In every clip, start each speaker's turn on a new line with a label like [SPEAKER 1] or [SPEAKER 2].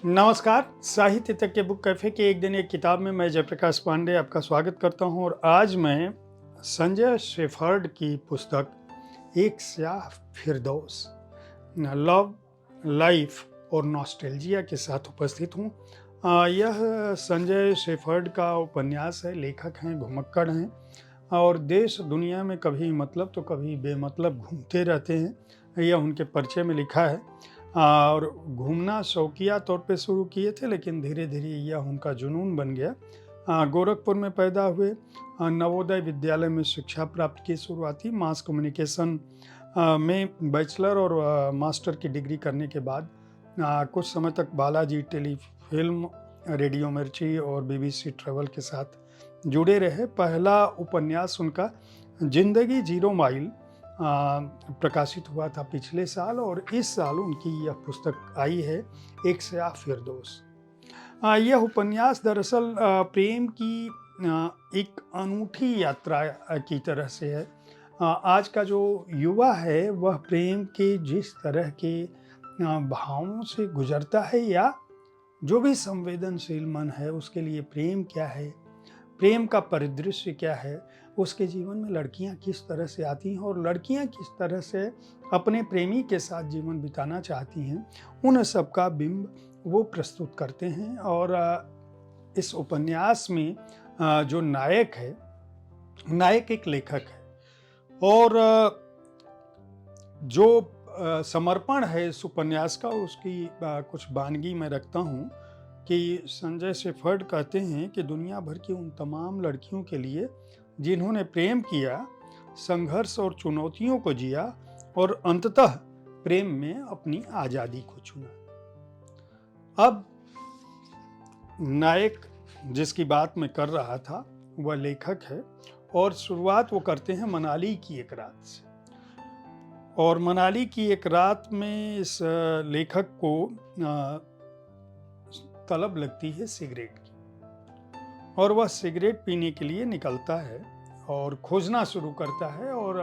[SPEAKER 1] नमस्कार। साहित्य तक के बुक कैफ़े के एक दिन एक किताब में मैं जयप्रकाश पांडे आपका स्वागत करता हूं और आज मैं संजय शेफर्ड की पुस्तक एक स्याह फिरदौस लव लाइफ और नॉस्टैल्जिया के साथ उपस्थित हूं। यह संजय शेफर्ड का उपन्यास है। लेखक हैं, घुमक्कड़ हैं और देश दुनिया में कभी मतलब तो कभी बेमतलब घूमते रहते हैं। यह उनके परिचय में लिखा है। और घूमना शौकिया तौर पे शुरू किए थे, लेकिन धीरे धीरे यह उनका जुनून बन गया। गोरखपुर में पैदा हुए, नवोदय विद्यालय में शिक्षा प्राप्त की। शुरुआती मास कम्युनिकेशन में बैचलर और मास्टर की डिग्री करने के बाद कुछ समय तक बालाजी टेलीफिल्म, रेडियो मिर्ची और बीबीसी ट्रैवल के साथ जुड़े रहे। पहला उपन्यास उनका जिंदगी जीरो माइल प्रकाशित हुआ था पिछले साल और इस साल उनकी यह पुस्तक आई है एक स्याह फिरदौस। यह उपन्यास दरअसल प्रेम की एक अनूठी यात्रा की तरह से है। आज का जो युवा है वह प्रेम के जिस तरह के भावों से गुजरता है या जो भी संवेदनशील मन है उसके लिए प्रेम क्या है, प्रेम का परिदृश्य क्या है, उसके जीवन में लड़कियां किस तरह से आती हैं और लड़कियां किस तरह से अपने प्रेमी के साथ जीवन बिताना चाहती हैं, उन सब का बिंब वो प्रस्तुत करते हैं। और इस उपन्यास में जो नायक है, नायक एक लेखक है और जो समर्पण है इस उपन्यास का उसकी कुछ वानगी मैं रखता हूँ कि संजय शेफर्ड कहते हैं कि दुनिया भर की उन तमाम लड़कियों के लिए जिन्होंने प्रेम किया, संघर्ष और चुनौतियों को जिया और अंततः प्रेम में अपनी आज़ादी को चुना। अब नायक जिसकी बात मैं कर रहा था वह लेखक है और शुरुआत वो करते हैं मनाली की एक रात से। और मनाली की एक रात में इस लेखक को तलब लगती है सिगरेट की और वह सिगरेट पीने के लिए निकलता है और खोजना शुरू करता है और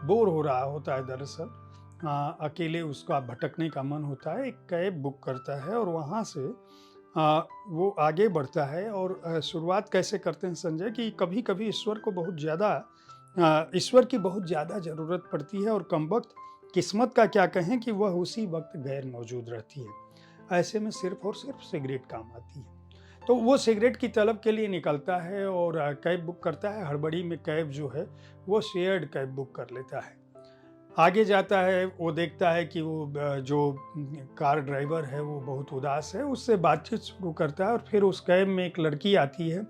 [SPEAKER 1] बोर हो रहा होता है। दरअसल अकेले उसका भटकने का मन होता है। एक कैब बुक करता है और वहाँ से वो आगे बढ़ता है। और शुरुआत कैसे करते हैं संजय कि कभी कभी ईश्वर की बहुत ज़्यादा ज़रूरत पड़ती है और कमबख्त किस्मत का क्या कहें कि वह उसी वक्त गैर मौजूद रहती है। ऐसे में सिर्फ और सिर्फ सिगरेट काम आती है। तो वो सिगरेट की तलब के लिए निकलता है और कैब बुक करता है। हड़बड़ी में कैब जो है वो शेयर्ड कैब बुक कर लेता है। आगे जाता है, वो देखता है कि वो जो कार ड्राइवर है वो बहुत उदास है, उससे बातचीत शुरू करता है और फिर उस कैब में एक लड़की आती है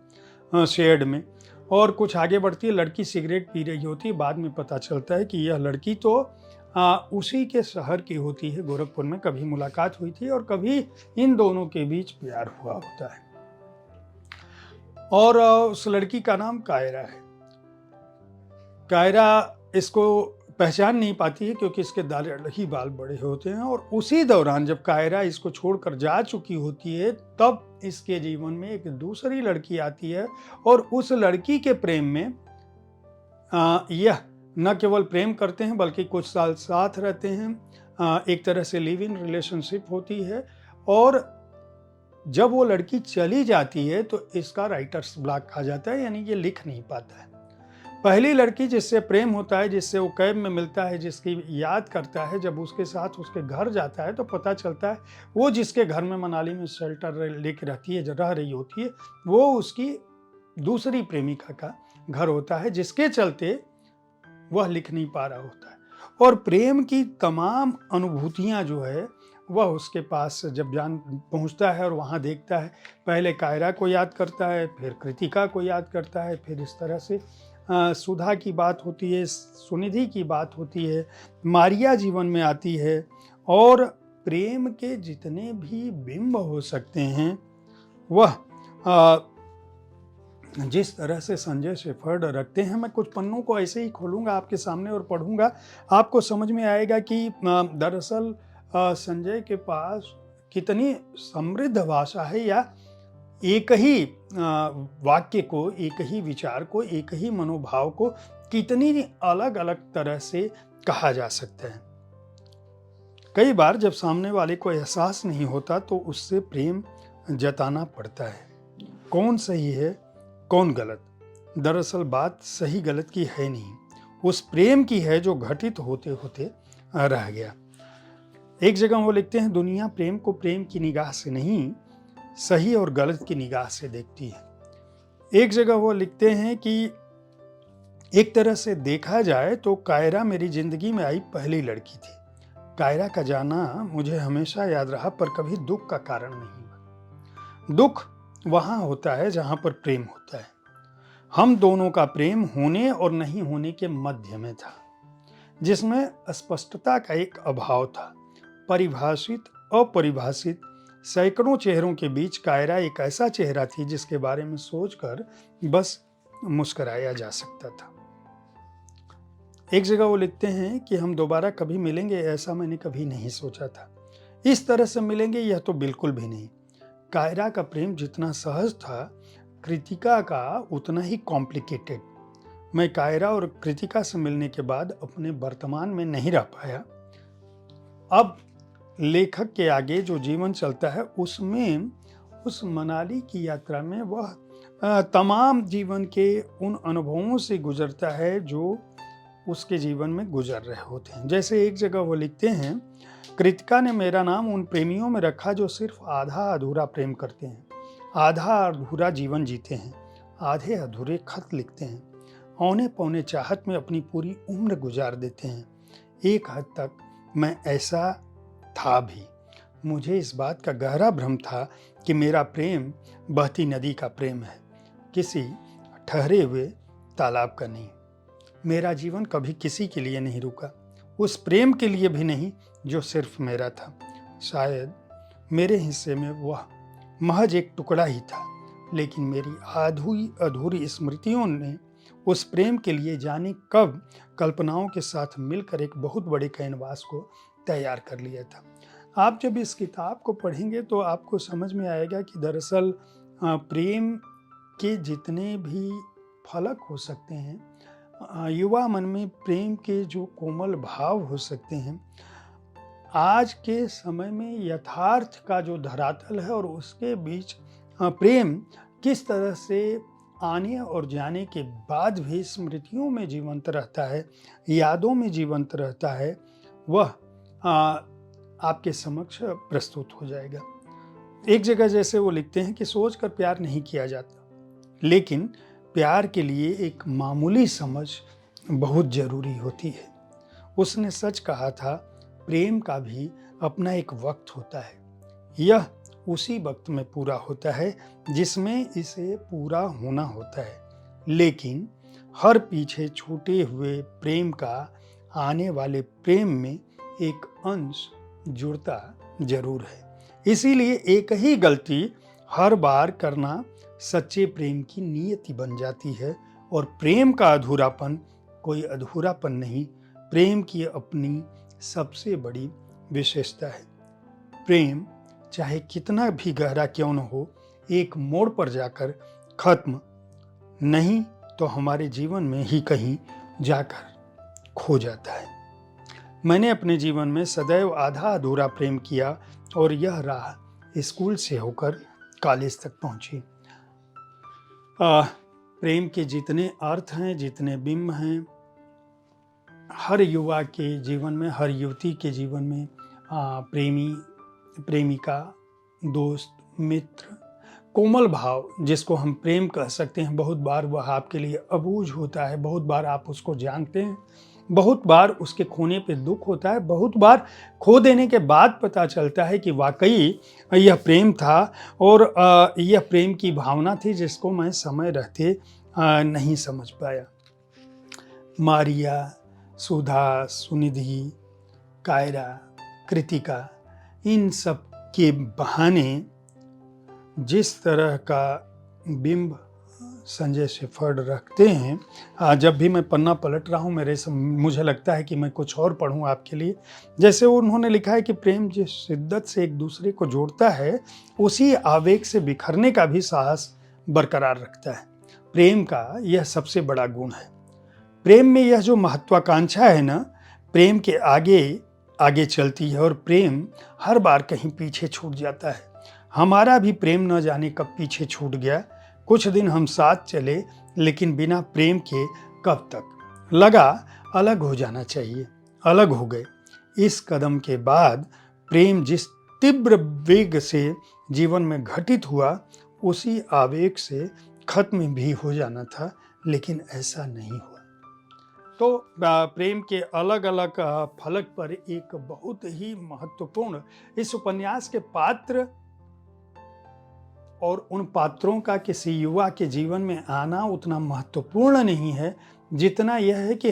[SPEAKER 1] शेयर्ड में और कुछ आगे बढ़ती है। लड़की सिगरेट पी रही होती है। बाद में पता चलता है कि यह लड़की तो उसी के शहर की होती है, गोरखपुर में कभी मुलाकात हुई थी और कभी इन दोनों के बीच प्यार हुआ होता है। और उस लड़की का नाम कायरा है। कायरा इसको पहचान नहीं पाती है क्योंकि इसके दाढ़ी बाल बड़े होते हैं और उसी दौरान जब कायरा इसको छोड़कर जा चुकी होती है तब इसके जीवन में एक दूसरी लड़की आती है और उस लड़की के प्रेम में यह न केवल प्रेम करते हैं बल्कि कुछ साल साथ रहते हैं। एक तरह से लिव इन रिलेशनशिप होती है और जब वो लड़की चली जाती है तो इसका राइटर्स ब्लॉक आ जाता है, यानी ये लिख नहीं पाता है। पहली लड़की जिससे प्रेम होता है, जिससे वो कैब में मिलता है, जिसकी याद करता है, जब उसके साथ उसके घर जाता है तो पता चलता है वो जिसके घर में मनाली में शेल्टर लेके रहती है, रह रही होती है, वो उसकी दूसरी प्रेमिका का घर होता है, जिसके चलते वह लिख नहीं पा रहा होता है। और प्रेम की तमाम अनुभूतियाँ जो है वह उसके पास जब जान पहुंचता है और वहाँ देखता है, पहले कायरा को याद करता है, फिर कृतिका को याद करता है, फिर इस तरह से सुधा की बात होती है, सुनिधि की बात होती है, मारिया जीवन में आती है और प्रेम के जितने भी बिंब हो सकते हैं वह जिस तरह से संजय शेफर्ड रखते हैं। मैं कुछ पन्नों को ऐसे ही खोलूँगा आपके सामने और पढ़ूँगा, आपको समझ में आएगा कि दरअसल संजय के पास कितनी समृद्ध भाषा है या एक ही वाक्य को, एक ही विचार को, एक ही मनोभाव को कितनी अलग अलग तरह से कहा जा सकता है। कई बार जब सामने वाले को एहसास नहीं होता तो उससे प्रेम जताना पड़ता है। कौन सही है, कौन गलत? दरअसल बात सही गलत की है नहीं, उस प्रेम की है जो घटित होते होते रह गया। एक जगह वो लिखते हैं, दुनिया प्रेम को प्रेम की निगाह से नहीं, सही और गलत की निगाह से देखती है। एक जगह वो लिखते हैं कि एक तरह से देखा जाए तो कायरा मेरी जिंदगी में आई पहली लड़की थी। कायरा का जाना मुझे हमेशा याद रहा, पर कभी दुख का कारण नहीं हुआ। दुख वहां होता है जहां पर प्रेम होता है। हम दोनों का प्रेम होने और नहीं होने के मध्य में था, जिसमें स्पष्टता का एक अभाव था। परिभाषित अपरिभाषित सैकड़ों चेहरों के बीच कायरा एक ऐसा चेहरा थी जिसके बारे में सोचकर बस मुस्कुराया जा सकता था। एक जगह वो लिखते हैं कि हम दोबारा कभी मिलेंगे ऐसा मैंने कभी नहीं सोचा था। इस तरह से मिलेंगे यह तो बिल्कुल भी नहीं। कायरा का प्रेम जितना सहज था, कृतिका का उतना ही कॉम्प्लिकेटेड। मैं कायरा और कृतिका से मिलने के बाद अपने वर्तमान में नहीं रह पाया। अब लेखक के आगे जो जीवन चलता है उसमें, उस मनाली की यात्रा में वह तमाम जीवन के उन अनुभवों से गुजरता है जो उसके जीवन में गुजर रहे होते हैं। जैसे एक जगह वो लिखते हैं, कृतिका ने मेरा नाम उन प्रेमियों में रखा जो सिर्फ आधा अधूरा प्रेम करते हैं, आधा अधूरा जीवन जीते हैं, आधे अधूरे खत लिखते हैं, औने पौने चाहत में अपनी पूरी उम्र गुजार देते हैं। एक हद तक मैं ऐसा था भी। मुझे इस बात का गहरा भ्रम था कि मेरा प्रेम बहती नदी का प्रेम है, किसी ठहरे हुए तालाब का नहीं। मेरा जीवन कभी किसी के लिए नहीं रुका, उस प्रेम के लिए भी नहीं जो सिर्फ मेरा था। शायद मेरे हिस्से में वह महज एक टुकड़ा ही था, लेकिन मेरी आधी अधूरी स्मृतियों ने उस प्रेम के लिए जाने कब कल्पनाओं के साथ मिलकर एक बहुत बड़े कैनवास को तैयार कर लिया था। आप जब इस किताब को पढ़ेंगे तो आपको समझ में आएगा कि दरअसल प्रेम के जितने भी फलक हो सकते हैं, युवा मन में प्रेम के जो कोमल भाव हो सकते हैं, आज के समय में यथार्थ का जो धरातल है और उसके बीच प्रेम किस तरह से आने और जाने के बाद भी स्मृतियों में जीवंत रहता है, यादों में जीवंत रहता है, वह आपके समक्ष प्रस्तुत हो जाएगा। एक जगह जैसे वो लिखते हैं कि सोचकर प्यार नहीं किया जाता, लेकिन प्यार के लिए एक मामूली समझ बहुत जरूरी होती है। उसने सच कहा था, प्रेम का भी अपना एक वक्त होता है, यह उसी वक्त में पूरा होता है जिसमें इसे पूरा होना होता है, लेकिन हर पीछे छूटे हुए प्रेम का आने वाले प्रेम में एक अंश जुड़ता जरूर है। इसीलिए एक ही गलती हर बार करना सच्चे प्रेम की नियति बन जाती है, और प्रेम का अधूरापन कोई अधूरापन नहीं, प्रेम की अपनी सबसे बड़ी विशेषता है। प्रेम चाहे कितना भी गहरा क्यों न हो, एक मोड़ पर जाकर खत्म नहीं तो हमारे जीवन में ही कहीं जाकर खो जाता है। मैंने अपने जीवन में सदैव आधा अधूरा प्रेम किया, और यह राह स्कूल से होकर कॉलेज तक पहुंची। प्रेम के जितने अर्थ हैं, जितने बिंब हैं, हर युवा के जीवन में, हर युवती के जीवन में प्रेमी, प्रेमिका, दोस्त, मित्र, कोमल भाव जिसको हम प्रेम कह सकते हैं, बहुत बार वह आपके लिए अबूझ होता है, बहुत बार आप उसको जानते हैं, बहुत बार उसके खोने पे दुख होता है, बहुत बार खो देने के बाद पता चलता है कि वाकई यह प्रेम था और यह प्रेम की भावना थी जिसको मैं समय रहते नहीं समझ पाया। मारिया, सुधा, सुनिधि, कायरा, कृतिका, इन सब के बहाने जिस तरह का बिंब संजय शेफर्ड रखते हैं, जब भी मैं पन्ना पलट रहा हूँ मुझे लगता है कि मैं कुछ और पढ़ूँ आपके लिए। जैसे उन्होंने लिखा है कि प्रेम जिस शिद्दत से एक दूसरे को जोड़ता है, उसी आवेग से बिखरने का भी साहस बरकरार रखता है। प्रेम का यह सबसे बड़ा गुण है। प्रेम में यह जो महत्वाकांक्षा है ना, प्रेम के आगे आगे चलती है और प्रेम हर बार कहीं पीछे छूट जाता है। हमारा भी प्रेम न जाने कब पीछे छूट गया। कुछ दिन हम साथ चले, लेकिन बिना प्रेम के कब तक। लगा अलग हो जाना चाहिए, अलग हो गए। इस कदम के बाद प्रेम जिस तीव्र वेग से जीवन में घटित हुआ, उसी आवेग से खत्म भी हो जाना था, लेकिन ऐसा नहीं हुआ। तो प्रेम के अलग अलग फलक पर एक बहुत ही महत्वपूर्ण इस उपन्यास के पात्र और उन पात्रों का किसी युवा के जीवन में आना उतना महत्वपूर्ण नहीं है, जितना यह है कि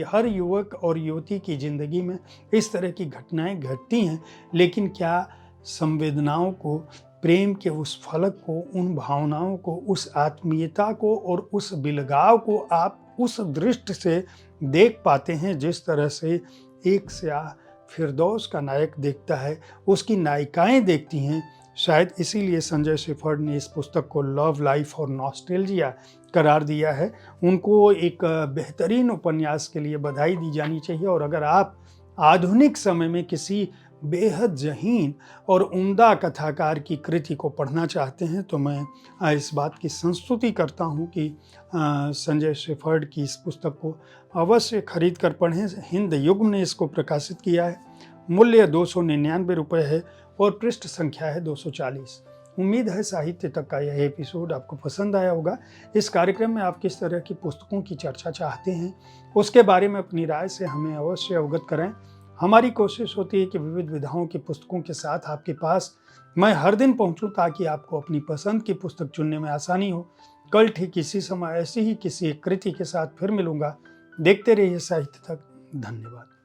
[SPEAKER 1] हर युवक और युवती की जिंदगी में इस तरह की घटनाएं घटती हैं, लेकिन क्या संवेदनाओं को, प्रेम के उस फलक को, उन भावनाओं को, उस आत्मीयता को और उस बिलगाव को आप उस दृष्टि से देख पाते हैं जिस तरह से एक स्याह फिरदौस का नायक देखता है, उसकी नायिकाएं देखती हैं। शायद इसीलिए संजय शेफर्ड ने इस पुस्तक को लव लाइफ और नॉस्टैल्जिया करार दिया है। उनको एक बेहतरीन उपन्यास के लिए बधाई दी जानी चाहिए। और अगर आप आधुनिक समय में किसी बेहद ज़हीन और उम्दा कथाकार की कृति को पढ़ना चाहते हैं, तो मैं इस बात की संस्तुति करता हूं कि संजय शेफर्ड की इस पुस्तक को अवश्य खरीद कर पढ़ें। हिंद युग ने इसको प्रकाशित किया है। मूल्य 299 रुपये है और पृष्ठ संख्या है 240। उम्मीद है साहित्य तक का यह एपिसोड आपको पसंद आया होगा। इस कार्यक्रम में आप किस तरह की पुस्तकों की चर्चा चाहते हैं, उसके बारे में अपनी राय से हमें अवश्य अवगत करें। हमारी कोशिश होती है कि विविध विधाओं की पुस्तकों के साथ आपके पास मैं हर दिन पहुंचूं, ताकि आपको अपनी पसंद की पुस्तक चुनने में आसानी हो। कल ठीक इसी समय ऐसी ही किसी एक कृति के साथ फिर मिलूंगा। देखते रहिए साहित्य तक। धन्यवाद।